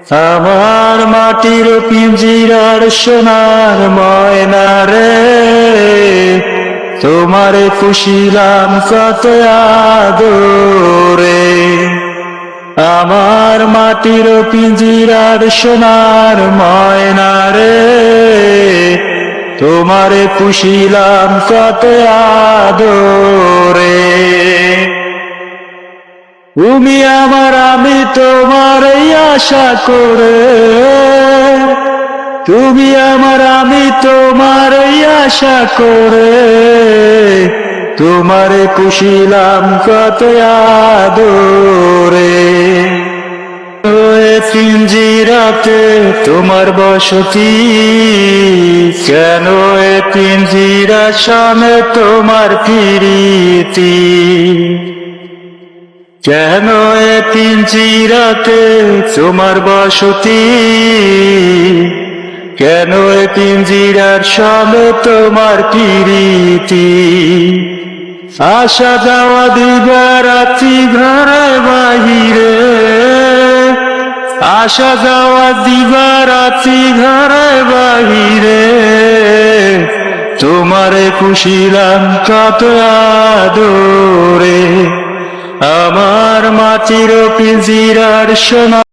আমার মাটির পিঞ্জিরার সোনার ময়না রে, তোমারে পুষিলাম কত আদরে। আমার মাটির পিঞ্জিরার সোনার ময়না রে, তোমারে পুষিলাম কত আদরে। তুমি আমার আমি তোমার আশা করে, তুমি আমার আমি তোমার আশা করে, তোমারে পুষিলাম কত আদরে। পিঞ্জিরাতে তোমার বসতি, কেন এ পিঞ্জিরা সামনে তোমার প্রীতি, কেন এ পিঞ্জিরাতে তোমার বসতি, কেন এ পিঞ্জিরার সামনে তোমার প্রীতি। আসা যাওয়া দিবা রাত্রি ঘরে বাহিরে, আসা যাওয়া দিবা রাত্রি ঘরে বাহিরে, তোমারে পুষিলাম কত আদরে। আমার মাটির পিঞ্জিরার সোনা